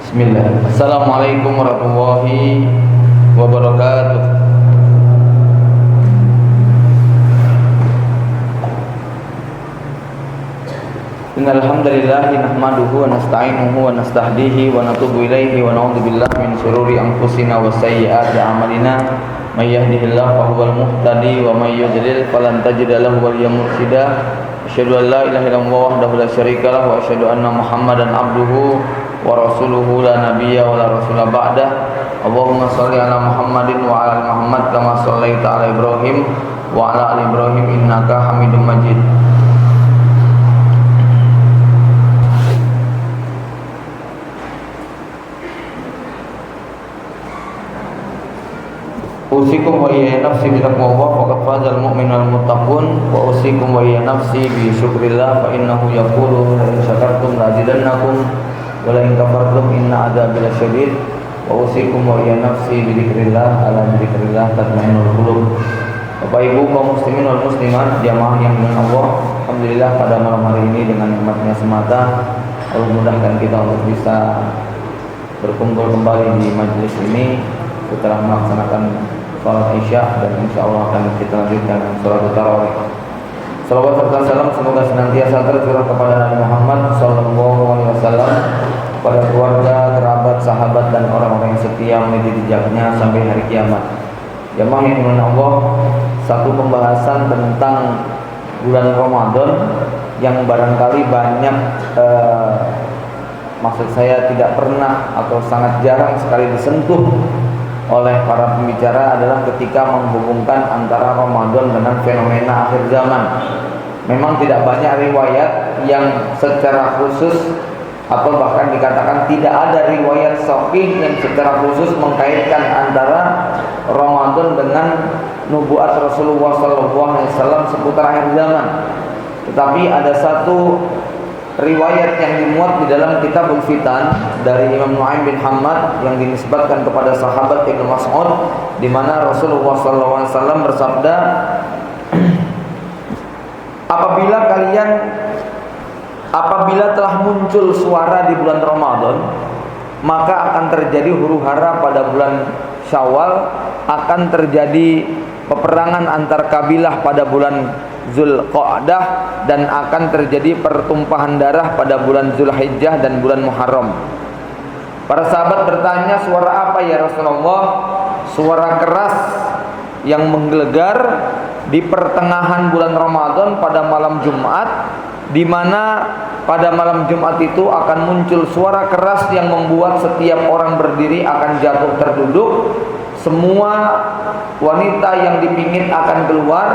Bismillah. Assalamualaikum warahmatullahi wabarakatuh. Innal hamdalillah nahmaduhu wa nasta'inuhu wa nastahdihi wa natubu ilaihi wa na'udzu billahi min shururi anfusina wa sayyiati a'malina. May yahdihillahu fahuwal muhtadi wa may yudlil falan tajida lahu waliyyan mursyida. Asyhadu an la ilaha illallah wahdahu la syarika lahu wa asyhadu anna Muhammadan abduhu wa rasuluhu la nabiyya wa la rasula ba'dah. Allahumma shalli ala Muhammadin wa ala ali Muhammad kama shallaita ala Ibrahim wa ala ali Ibrahim innaka Hamidum Majid. Usikum wa iya nafsi bitaqwallah faqad fazal mu'minul muttaqun wa usikum wa iya nafsi bi syukrillah fa innahu yaqulu la in syakartum la azidannakum wa la in kafartum inna adzabi lasyadid wa usikum wa iya nafsi bi dzikrillah ala dzikrillah tatma'innul qulub. Bapak Ibu kaum muslimin wal muslimat jamaah yang dimuliakan Allah, alhamdulillah pada malam hari ini dengan nikmatnya semata Allah mudahkan kita untuk bisa berkumpul kembali di majelis ini setelah melaksanakan salat Isya dan insyaallah akan kita lanjutkan dengan salat tarawih. Salawat serta salam semoga senantiasa tercurah kepada Nabi Muhammad sallallahu alaihi wasallam, kepada keluarga, kerabat, sahabat dan orang-orang yang setia mengikuti jejaknya sampai hari kiamat. Jamaah yang dimuliakan Allah, satu pembahasan tentang bulan Ramadan yang barangkali banyak maksud saya tidak pernah atau sangat jarang sekali disentuh oleh para pembicara adalah ketika menghubungkan antara Ramadan dengan fenomena akhir zaman. Memang tidak banyak riwayat yang secara khusus atau bahkan dikatakan tidak ada riwayat sahih yang secara khusus mengkaitkan antara Ramadan dengan nubuat Rasulullah SAW seputar akhir zaman. Tetapi ada satu riwayat yang dimuat di dalam Kitabul Fitan dari Imam Nu'aim bin Hammad yang dinisbatkan kepada sahabat Ibnu Mas'ud, di mana Rasulullah SAW bersabda, apabila telah muncul suara di bulan Ramadan, maka akan terjadi huru-hara pada bulan Syawal, akan terjadi peperangan antar kabilah pada bulan Zulqa'dah, dan akan terjadi pertumpahan darah pada bulan Zulhijjah dan bulan Muharram. Para sahabat bertanya, suara apa ya Rasulullah? Suara keras yang menggelegar di pertengahan bulan Ramadan pada malam Jumat, di mana pada malam Jumat itu akan muncul suara keras yang membuat setiap orang berdiri akan jatuh terduduk. Semua wanita yang dipingit akan keluar,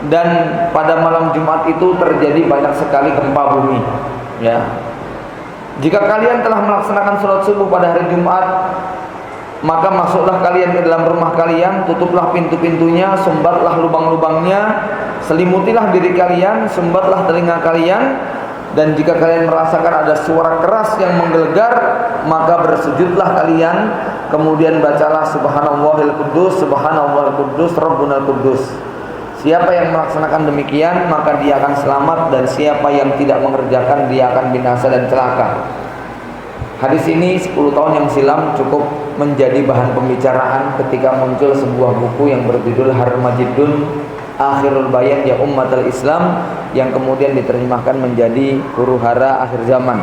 dan pada malam Jumat itu terjadi banyak sekali gempa bumi. Ya. Jika kalian telah melaksanakan sholat subuh pada hari Jumat, maka masuklah kalian ke dalam rumah kalian, tutuplah pintu-pintunya, sumbatlah lubang-lubangnya, selimutilah diri kalian, sumbatlah telinga kalian, dan jika kalian merasakan ada suara keras yang menggelegar, maka bersujudlah kalian, kemudian bacalah subhanallahil quddus, subhanallahil quddus, rabbunal quddus. Siapa yang melaksanakan demikian maka dia akan selamat, dan siapa yang tidak mengerjakan dia akan binasa dan celaka. Hadis ini 10 tahun yang silam cukup menjadi bahan pembicaraan ketika muncul sebuah buku yang berjudul Harmajidun Akhirul Bayan ya Ummatul Islam, yang kemudian diterjemahkan menjadi huru-hara akhir zaman.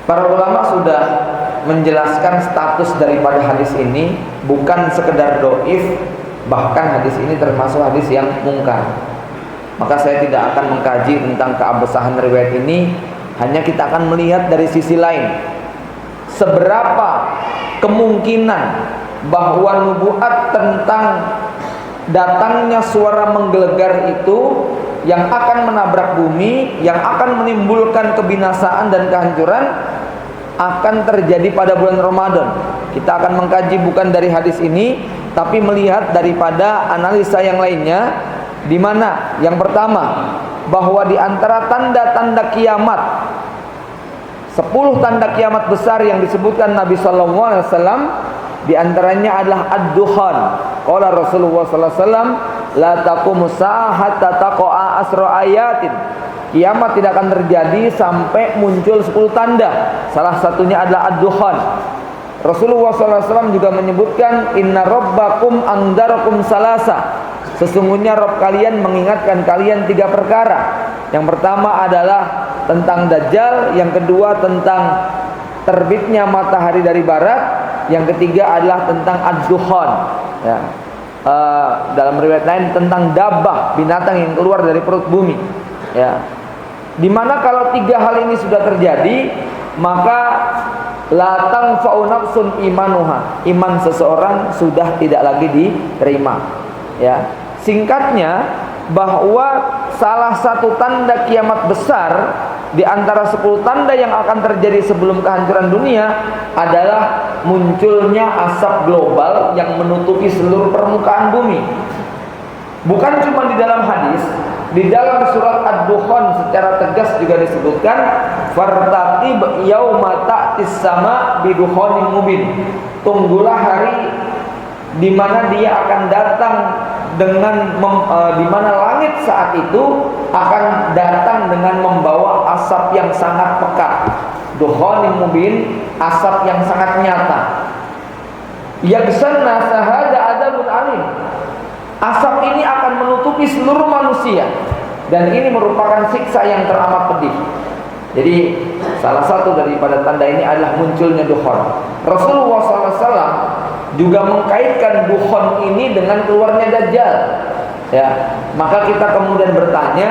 Para ulama sudah menjelaskan status daripada hadis ini, bukan sekedar doif, bahkan hadis ini termasuk hadis yang mungkar. Maka saya tidak akan mengkaji tentang keabsahan riwayat ini, hanya kita akan melihat dari sisi lain, seberapa kemungkinan bahwa nubuat tentang datangnya suara menggelegar itu yang akan menabrak bumi, yang akan menimbulkan kebinasaan dan kehancuran, akan terjadi pada bulan Ramadan. Kita akan mengkaji bukan dari hadis ini, tapi melihat daripada analisa yang lainnya, di mana yang pertama, bahwa di antara tanda-tanda kiamat, 10 tanda kiamat besar yang disebutkan Nabi sallallahu alaihi wasallam, di antaranya adalah ad-dukhan. Qala Rasulullah sallallahu alaihi wasallam, la taqumu sa'ah hatta taqa'a asra ayatin kiamat tidak akan terjadi sampai muncul 10 tanda. Salah satunya adalah ad-dukhan. Rasulullah SAW juga menyebutkan, inna rabbakum andarakum salasa, sesungguhnya Rabb kalian mengingatkan kalian 3 perkara. Yang pertama adalah tentang Dajjal, yang kedua tentang terbitnya matahari dari barat, yang ketiga adalah tentang ad-dukhan, ya. Dalam riwayat lain tentang dabbah, binatang yang keluar dari perut bumi, ya. Dimana kalau 3 hal ini sudah terjadi, maka la tanfa'u nafsun imanuha, iman seseorang sudah tidak lagi diterima, ya. Singkatnya, bahwa salah satu tanda kiamat besar di antara 10 tanda yang akan terjadi sebelum kehancuran dunia adalah munculnya asap global yang menutupi seluruh permukaan bumi. Bukan cuma di dalam hadis, di dalam surat Ad-Dukhan secara tegas juga disebutkan, fartaqib yauma ta'tis sama bidukhanin mubin. Tunggulah hari di mana dia akan datang dengan di mana langit saat itu akan datang dengan membawa asap yang sangat pekat. Dukhanin mubin, asap yang sangat nyata. Yaghshanna sahada adzabun alim. Asap ini akan menutupi seluruh manusia, dan ini merupakan siksa yang teramat pedih. Jadi salah satu daripada tanda ini adalah munculnya dukhan. Rasulullah SAW juga mengkaitkan dukhan ini dengan keluarnya Dajjal, ya. Maka kita kemudian bertanya,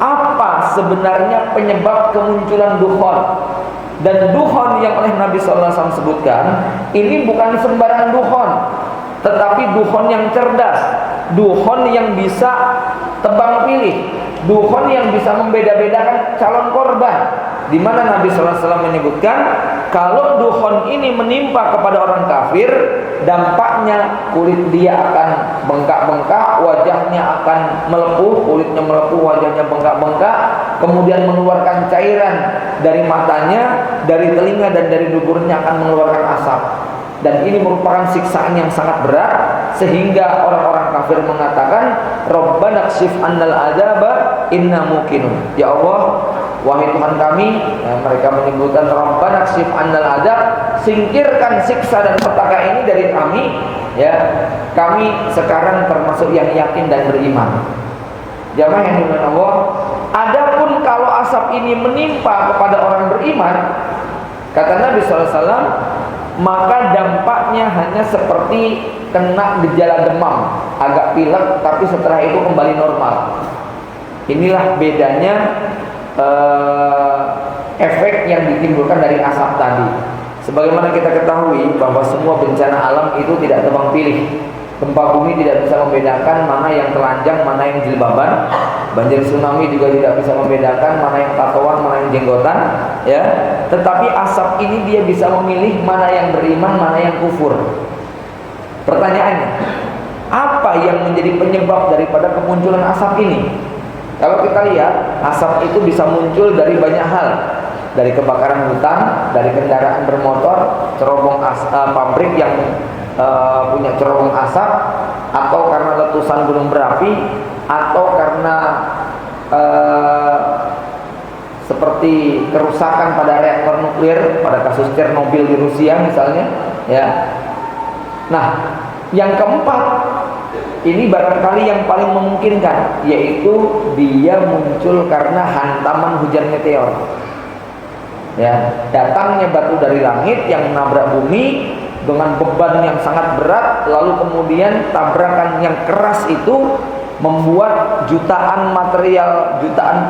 apa sebenarnya penyebab kemunculan dukhan? Dan dukhan yang oleh Nabi SAW sebutkan ini bukan sembarang dukhan, tetapi dukhan yang cerdas, dukhan yang bisa tebang pilih, dukhan yang bisa membeda-bedakan calon korban. Di mana Nabi SAW menyebutkan, kalau dukhan ini menimpa kepada orang kafir, dampaknya kulit dia akan bengkak-bengkak, wajahnya akan melepuh, kulitnya melepuh, wajahnya bengkak-bengkak, kemudian mengeluarkan cairan dari matanya, dari telinga dan dari duburnya akan mengeluarkan asap. Dan ini merupakan siksaan yang sangat berat, sehingga orang-orang kafir mengatakan, Rabbana kshif annal adzaba inna muqinun. Ya Allah, wahai Tuhan kami, ya, mereka menyebutkan Rabbana kshif annal adzab, singkirkan siksa dan petaka ini dari kami, ya. Kami sekarang termasuk yang yakin dan beriman. Jamaah yang dimuliakan Allah, adapun kalau asap ini menimpa kepada orang beriman, kata Nabi SAW, maka dampaknya hanya seperti kena gejala demam, agak pilek, tapi setelah itu kembali normal. Inilah bedanya efek yang ditimbulkan dari asap tadi. Sebagaimana kita ketahui bahwa semua bencana alam itu tidak tebang pilih. Gempa bumi tidak bisa membedakan mana yang telanjang, mana yang jilbaban. Banjir tsunami juga tidak bisa membedakan mana yang tatoan, mana yang jenggotan, ya. Tetapi asap ini dia bisa memilih mana yang beriman, mana yang kufur. Pertanyaannya, apa yang menjadi penyebab daripada kemunculan asap ini? Kalau kita lihat, asap itu bisa muncul dari banyak hal. Dari kebakaran hutan, dari kendaraan bermotor, cerobong pabrik yang punya cerobong asap, atau karena letusan gunung berapi, atau karena seperti kerusakan pada reaktor nuklir pada kasus Chernobyl di Rusia misalnya, ya. Nah, yang keempat ini barangkali yang paling memungkinkan, yaitu dia muncul karena hantaman hujan meteor, ya. Datangnya batu dari langit yang menabrak bumi dengan beban yang sangat berat, lalu kemudian tabrakan yang keras itu membuat jutaan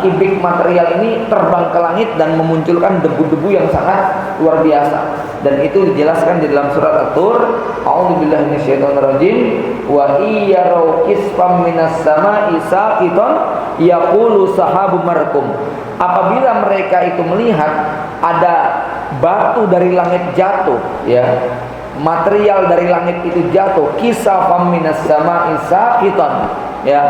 kubik material ini terbang ke langit dan memunculkan debu-debu yang sangat luar biasa. Dan itu dijelaskan di dalam surat At-Tur, a'udzubillahi minasyaitonirrajim, wa iyarau kisfam minas sama'i saqiton yaqulu sahabu markum. Apabila mereka itu melihat ada batu dari langit jatuh, ya, material dari langit itu jatuh, kisafam minas sama'i saqiton, ya,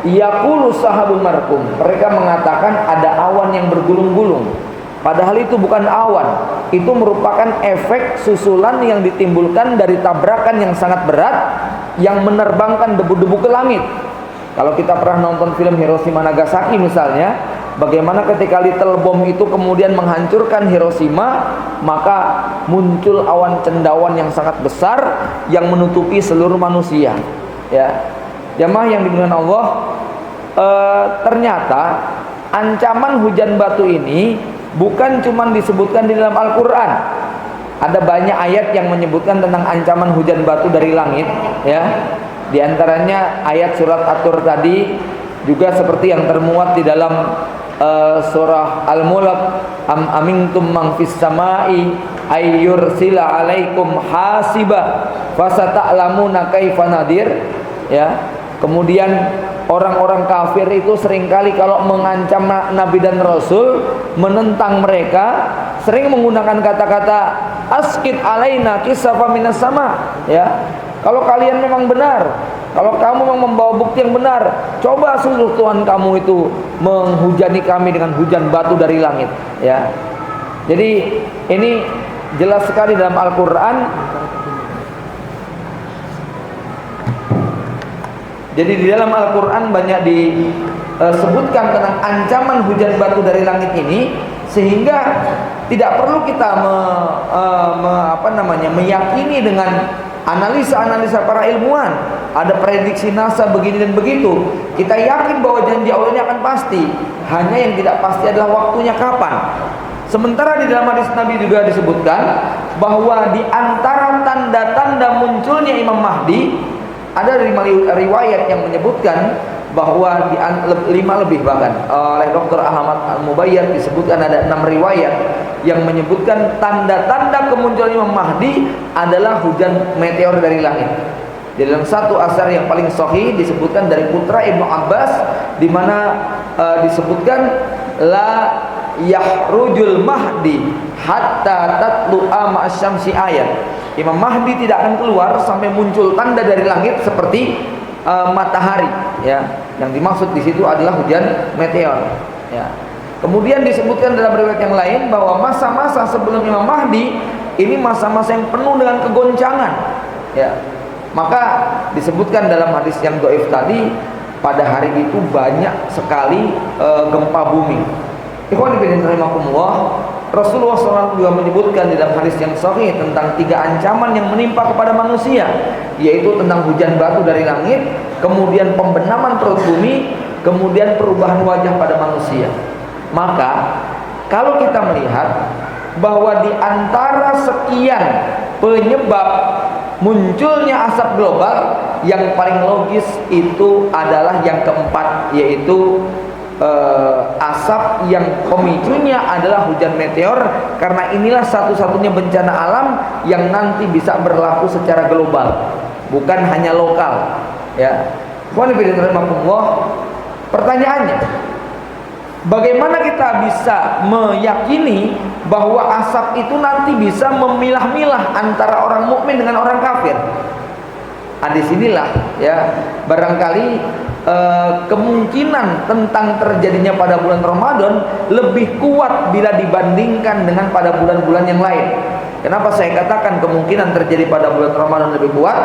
yaqulu sahabu markum, mereka mengatakan ada awan yang bergulung-gulung. Padahal itu bukan awan, itu merupakan efek susulan yang ditimbulkan dari tabrakan yang sangat berat yang menerbangkan debu-debu ke langit. Kalau kita pernah nonton film Hiroshima Nagasaki misalnya, Bagaimana ketika little bomb itu kemudian menghancurkan Hiroshima, maka muncul awan cendawan yang sangat besar yang menutupi seluruh manusia. Ya, jamaah yang dimuliakan Allah, ternyata ancaman hujan batu ini bukan cuma disebutkan di dalam Al-Quran. Ada banyak ayat yang menyebutkan tentang ancaman hujan batu dari langit, ya. Di antaranya ayat surat At-Tur tadi, juga seperti yang termuat di dalam surah Al-Mulk, am amintum man fis samai ayyursila alaikum hasiba fasata'lamuna kaifa nadir, ya. Kemudian orang-orang kafir itu seringkali kalau mengancam Nabi dan Rasul, menentang mereka, sering menggunakan kata-kata askit alaina kisafa minas sama, ya. Kalau kalian memang benar, kalau kamu memang membawa bukti yang benar, coba suruh Tuhan kamu itu menghujani kami dengan hujan batu dari langit, ya. Jadi ini jelas sekali dalam Al-Quran. Jadi di dalam Al-Quran banyak disebutkan tentang ancaman hujan batu dari langit ini, sehingga tidak perlu kita meyakini dengan analisa-analisa para ilmuwan. Ada prediksi NASA begini dan begitu. Kita yakin bahwa janji Allah ini akan pasti. Hanya yang tidak pasti adalah waktunya kapan. Sementara di dalam hadis Nabi juga disebutkan bahwa di antara tanda-tanda munculnya Imam Mahdi, ada 5 riwayat yang menyebutkan bahwa di 5 lebih bahkan oleh Dr. Ahmad Al-Mubayyad disebutkan ada 6 riwayat yang menyebutkan tanda-tanda kemunculan Imam Mahdi adalah hujan meteor dari langit. Di dalam satu asar yang paling sahih disebutkan dari putra Ibnu Abbas, di mana disebutkan la yahrujul mahdi hatta tatlu'a ma'asyamsi ayat. Imam Mahdi tidak akan keluar sampai muncul tanda dari langit seperti matahari, ya. Yang dimaksud di situ adalah hujan meteor, ya. Kemudian disebutkan dalam riwayat yang lain bahwa masa-masa sebelum Imam Mahdi ini masa-masa yang penuh dengan kegoncangan, ya. Maka disebutkan dalam hadis yang dhaif tadi, pada hari itu banyak sekali gempa bumi. Ikhwan fillah rahimakumullah, Rasulullah SAW juga menyebutkan di dalam hadis yang sahih tentang 3 ancaman yang menimpa kepada manusia, yaitu tentang hujan batu dari langit, kemudian pembenaman perut bumi, kemudian perubahan wajah pada manusia. Maka kalau kita melihat bahwa di antara sekian penyebab munculnya asap global, yang paling logis itu adalah yang keempat, yaitu asap yang pemicunya adalah hujan meteor, karena inilah satu-satunya bencana alam yang nanti bisa berlaku secara global, bukan hanya lokal, ya. Pertanyaannya, bagaimana kita bisa meyakini bahwa asap itu nanti bisa memilah-milah antara orang mukmin dengan orang kafir? Di sinilah, ya, barangkali kemungkinan tentang terjadinya pada bulan Ramadan lebih kuat bila dibandingkan dengan pada bulan-bulan yang lain. Kenapa saya katakan kemungkinan terjadi pada bulan Ramadan lebih kuat?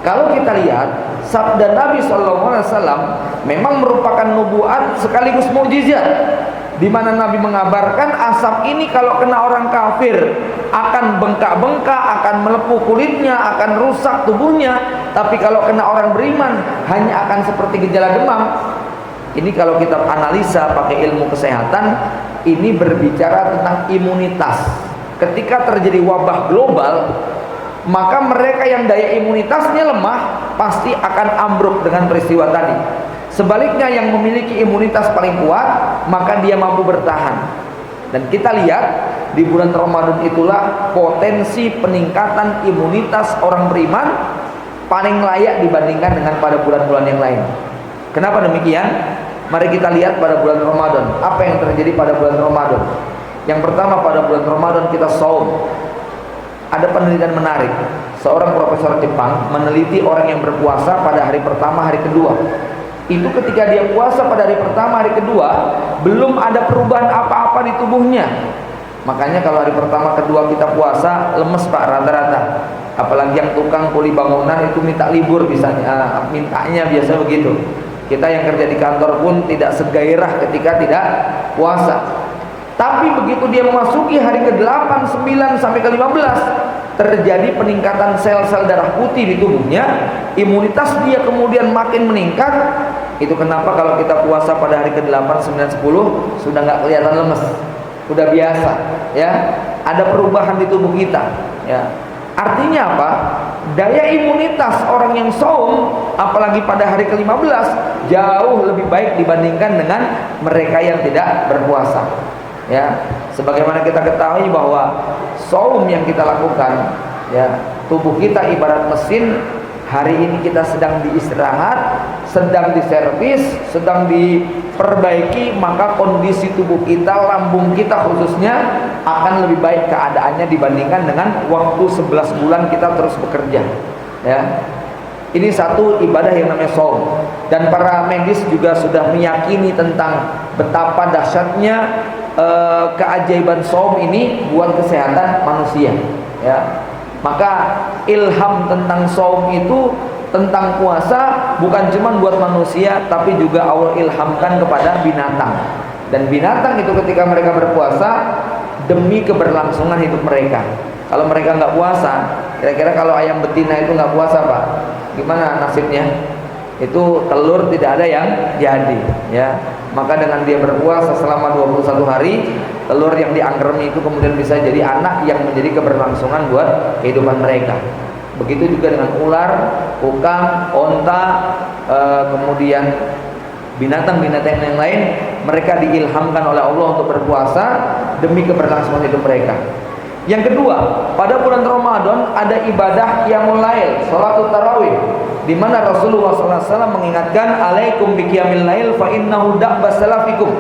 Kalau kita lihat sabda Nabi SAW memang merupakan nubuat sekaligus mukjizat, di mana Nabi mengabarkan asap ini kalau kena orang kafir akan bengkak-bengkak, akan melepuh kulitnya, akan rusak tubuhnya. Tapi kalau kena orang beriman hanya akan seperti gejala demam. Ini kalau kita analisa pakai ilmu kesehatan, ini berbicara tentang imunitas. Ketika terjadi wabah global, maka mereka yang daya imunitasnya lemah pasti akan ambruk dengan peristiwa tadi. Sebaliknya yang memiliki imunitas paling kuat, maka dia mampu bertahan. Dan kita lihat di bulan Ramadan itulah potensi peningkatan imunitas orang beriman paling layak dibandingkan dengan pada bulan-bulan yang lain. Kenapa demikian? Mari kita lihat pada bulan Ramadan, apa yang terjadi pada bulan Ramadan. Yang pertama, pada bulan Ramadan kita saum. Ada penelitian menarik. Seorang profesor Jepang meneliti orang yang berpuasa pada hari pertama, hari kedua. Itu ketika dia puasa pada hari pertama, hari kedua, belum ada perubahan apa-apa di tubuhnya. Makanya kalau hari pertama, kedua kita puasa, lemes Pak rata-rata. Apalagi yang tukang kuli bangunan itu minta libur, mintanya biasanya begitu. Kita yang kerja di kantor pun tidak segairah ketika tidak puasa. Tapi begitu dia memasuki hari ke-8, 9 sampai ke-15, terjadi peningkatan sel-sel darah putih di tubuhnya, imunitas dia kemudian makin meningkat. Itu kenapa kalau kita puasa pada hari ke-8, 9, 10 sudah nggak kelihatan lemes, sudah biasa, ya. Ada perubahan di tubuh kita, ya. Artinya apa? Daya imunitas orang yang saum, apalagi pada hari ke-15, jauh lebih baik dibandingkan dengan mereka yang tidak berpuasa. Ya, sebagaimana kita ketahui bahwa saum yang kita lakukan, ya, tubuh kita ibarat mesin. Hari ini kita sedang diistirahat, sedang diservis, sedang diperbaiki, maka kondisi tubuh kita, lambung kita khususnya akan lebih baik keadaannya dibandingkan dengan waktu 11 bulan kita terus bekerja, ya. Ini satu ibadah yang namanya saum, dan para medis juga sudah meyakini tentang betapa dahsyatnya keajaiban saum ini buat kesehatan manusia, ya. Maka ilham tentang saum itu, tentang puasa, bukan cuma buat manusia, tapi juga Allah ilhamkan kepada binatang. Dan binatang itu ketika mereka berpuasa demi keberlangsungan hidup mereka. Kalau mereka nggak puasa, kira-kira kalau ayam betina itu nggak puasa, Pak, gimana nasibnya? Itu telur tidak ada yang jadi, ya. Maka dengan dia berpuasa selama 21 hari, telur yang dianggermi itu kemudian bisa jadi anak yang menjadi keberlangsungan buat kehidupan mereka. Begitu juga dengan ular, kukang, onta, kemudian binatang-binatang yang lain, mereka diilhamkan oleh Allah untuk berpuasa demi keberlangsungan hidup mereka. Yang kedua, pada bulan Ramadan ada ibadah qiyamul lail, salatul tarawih, di mana Rasulullah SAW mengingatkan, alaikum biqiyamil lail fa innahu da'bas salafikum.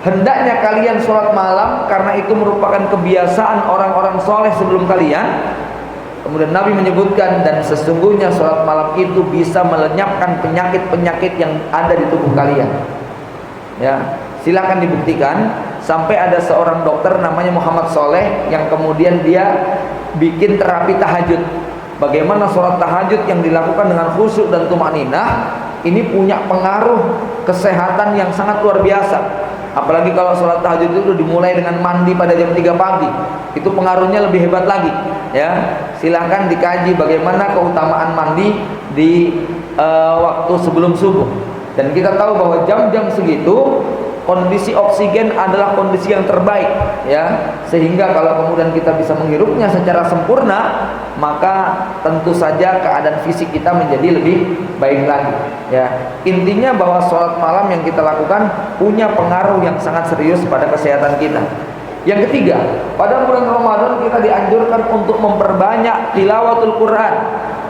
Hendaknya kalian sholat malam karena itu merupakan kebiasaan orang-orang soleh sebelum kalian. Kemudian Nabi menyebutkan, dan sesungguhnya sholat malam itu bisa melenyapkan penyakit-penyakit yang ada di tubuh kalian. Ya, silakan dibuktikan. Sampai ada seorang dokter namanya Muhammad Soleh yang kemudian dia bikin terapi tahajud. Bagaimana sholat tahajud yang dilakukan dengan khusyuk dan tumaninah ini punya pengaruh kesehatan yang sangat luar biasa. Apalagi kalau sholat tahajud itu dimulai dengan mandi pada jam 3 pagi, itu pengaruhnya lebih hebat lagi, ya. Silahkan dikaji bagaimana keutamaan mandi di waktu sebelum subuh. Dan kita tahu bahwa jam-jam segitu kondisi oksigen adalah kondisi yang terbaik, ya. Sehingga kalau kemudian kita bisa menghirupnya secara sempurna, maka tentu saja keadaan fisik kita menjadi lebih baik lagi, ya. Intinya bahwa sholat malam yang kita lakukan punya pengaruh yang sangat serius pada kesehatan kita. Yang ketiga, pada bulan Ramadan kita dianjurkan untuk memperbanyak tilawatul Quran.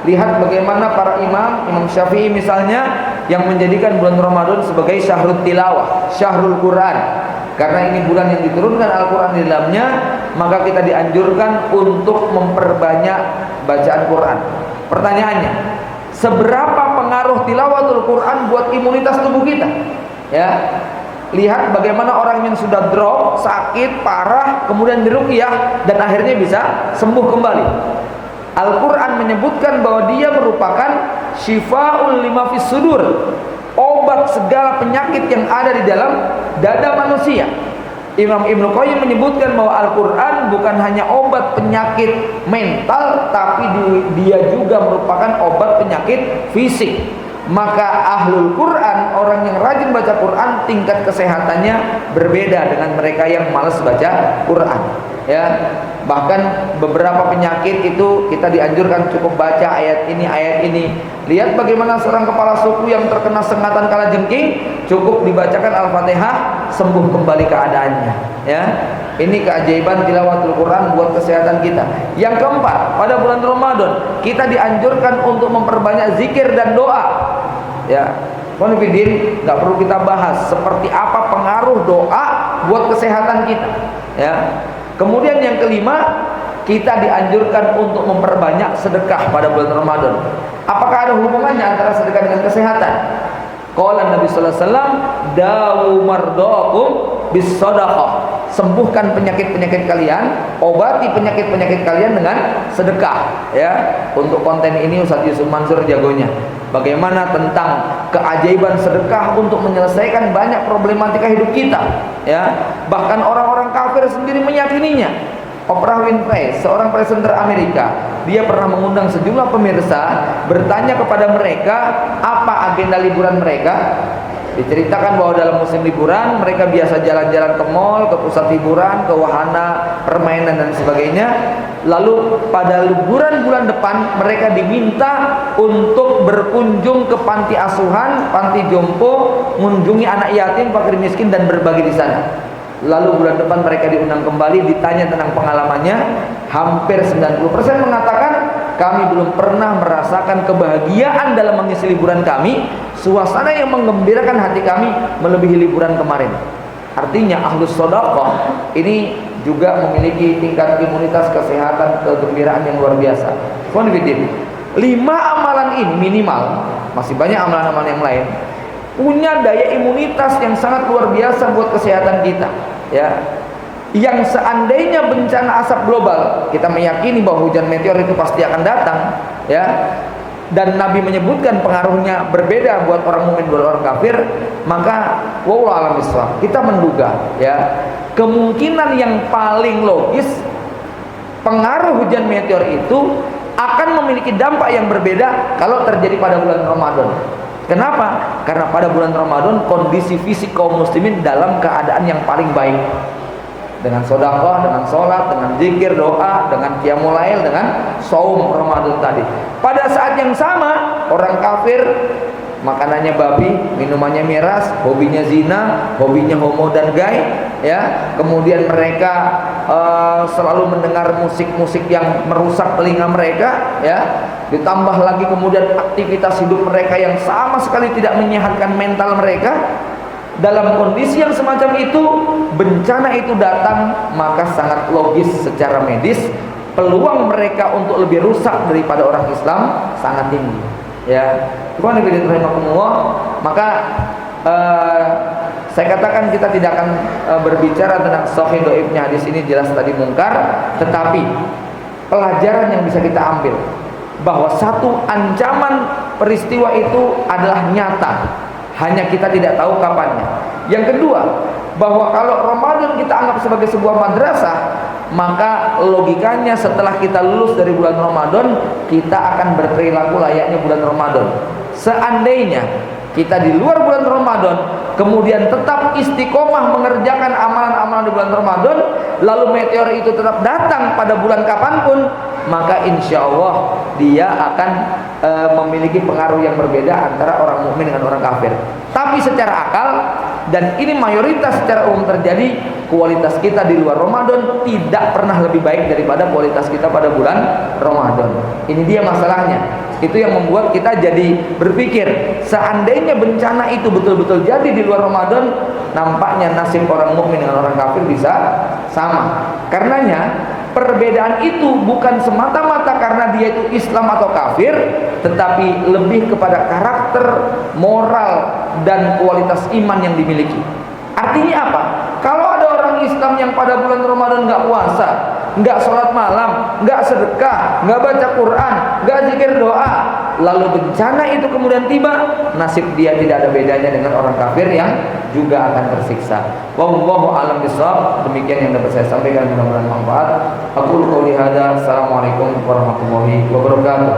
Lihat bagaimana para Imam Syafi'i misalnya yang menjadikan bulan Ramadan sebagai syahrul tilawah, syahrul Quran. Karena ini bulan yang diturunkan Al-Quran di dalamnya, maka kita dianjurkan untuk memperbanyak bacaan Quran. Pertanyaannya, seberapa pengaruh tilawatul Quran buat imunitas tubuh kita? Ya, lihat bagaimana orang yang sudah drop, sakit, parah, kemudian diruqyah dan akhirnya bisa sembuh kembali. Al-Quran menyebutkan bahwa dia merupakan syifa'ul lima fis sudur, obat segala penyakit yang ada di dalam dada manusia. Imam Ibnu Qayyim menyebutkan bahwa Al-Quran bukan hanya obat penyakit mental, tapi dia juga merupakan obat penyakit fisik. Maka ahlul Quran, orang yang rajin baca Quran, tingkat kesehatannya berbeda dengan mereka yang malas baca Quran, ya. Bahkan beberapa penyakit itu kita dianjurkan cukup baca ayat ini. Lihat bagaimana seorang kepala suku yang terkena sengatan kalajengking, cukup dibacakan Al-Fatihah, sembuh kembali keadaannya, ya. Ini keajaiban tilawatul Quran buat kesehatan kita. Yang keempat, pada bulan Ramadan kita dianjurkan untuk memperbanyak zikir dan doa, ya. Konfidin, nggak perlu kita bahas seperti apa pengaruh doa buat kesehatan kita, ya. Kemudian yang kelima, kita dianjurkan untuk memperbanyak sedekah pada bulan Ramadan. Apakah ada hubungannya antara sedekah dengan kesehatan? Qala Nabi sallallahu alaihi wasallam, dawu mardakum bis shadaqah. Sembuhkan penyakit-penyakit kalian, obati penyakit-penyakit kalian dengan sedekah, ya. Untuk konten ini Ustaz Yusuf Mansur jagonya. Bagaimana tentang keajaiban sedekah untuk menyelesaikan banyak problematika hidup kita, ya. Bahkan orang-orang kafir sendiri meyakininya. Oprah Winfrey, seorang presenter Amerika, dia pernah mengundang sejumlah pemirsa, bertanya kepada mereka apa agenda liburan mereka. Diceritakan bahwa dalam musim liburan mereka biasa jalan-jalan ke mall, ke pusat hiburan, ke wahana permainan dan sebagainya. Lalu pada liburan bulan depan mereka diminta untuk berkunjung ke panti asuhan, panti jompo, mengunjungi anak yatim, fakir miskin dan berbagi di sana. Lalu bulan depan mereka diundang kembali, ditanya tentang pengalamannya. Hampir 90% mengatakan, kami belum pernah merasakan kebahagiaan dalam mengisi liburan kami. Suasana yang menggembirakan hati kami melebihi liburan kemarin. Artinya ahlus shadaqah ini juga memiliki tingkat imunitas kesehatan, kegembiraan yang luar biasa. 5 amalan ini minimal, masih banyak amalan-amalan yang lain, punya daya imunitas yang sangat luar biasa buat kesehatan kita, ya. Yang seandainya bencana asap global, kita meyakini bahwa hujan meteor itu pasti akan datang, ya. Dan Nabi menyebutkan pengaruhnya berbeda buat orang mukmin, buat orang kafir. Maka wallahu a'lam bishawab, kita menduga, ya, kemungkinan yang paling logis pengaruh hujan meteor itu akan memiliki dampak yang berbeda kalau terjadi pada bulan Ramadan. Kenapa? Karena pada bulan Ramadan kondisi fisik kaum muslimin dalam keadaan yang paling baik, dengan sedekah, dengan sholat, dengan zikir, doa, dengan qiyamul lail, dengan saum Ramadan tadi. Pada saat yang sama orang kafir makanannya babi, minumannya miras, hobinya zina, hobinya homo dan gay, ya. Kemudian mereka selalu mendengar musik-musik yang merusak telinga mereka, ya. Ditambah lagi kemudian aktivitas hidup mereka yang sama sekali tidak menyehatkan mental mereka. Dalam kondisi yang semacam itu, bencana itu datang, maka sangat logis secara medis peluang mereka untuk lebih rusak daripada orang Islam sangat tinggi, ya. Maka saya katakan kita tidak akan berbicara tentang sahih dhaifnya hadis ini, jelas tadi mungkar, tetapi pelajaran yang bisa kita ambil bahwa satu, ancaman peristiwa itu adalah nyata, hanya kita tidak tahu kapannya. Yang kedua, bahwa kalau Ramadan kita anggap sebagai sebuah madrasah, maka logikanya setelah kita lulus dari bulan Ramadan, kita akan berperilaku layaknya bulan Ramadan. Seandainya kita di luar bulan Ramadan kemudian tetap istiqomah mengerjakan amalan-amalan di bulan Ramadan, lalu meteor itu tetap datang pada bulan kapanpun, maka insya Allah dia akan memiliki pengaruh yang berbeda antara orang mukmin dengan orang kafir. Tapi secara akal, dan ini mayoritas secara umum terjadi, kualitas kita di luar Ramadan tidak pernah lebih baik daripada kualitas kita pada bulan Ramadan. Ini dia masalahnya. Itu yang membuat kita jadi berpikir, seandainya bencana itu betul-betul jadi di luar Ramadan, nampaknya nasib orang mukmin dengan orang kafir bisa sama. Karenanya perbedaan itu bukan semata-mata karena dia itu Islam atau kafir, tetapi lebih kepada karakter, moral, dan kualitas iman yang dimiliki. Artinya apa? Kalau ada orang Islam yang pada bulan Ramadan nggak puasa, nggak sholat malam, nggak sedekah, nggak baca Quran, nggak zikir doa, lalu bencana itu kemudian tiba, nasib dia tidak ada bedanya dengan orang kafir yang juga akan tersiksa. Wallahu a'lam bishawab. Demikian yang dapat saya sampaikan, mudah-mudahan manfaat. Aqulu qouli hadza. Assalamualaikum warahmatullahi wabarakatuh.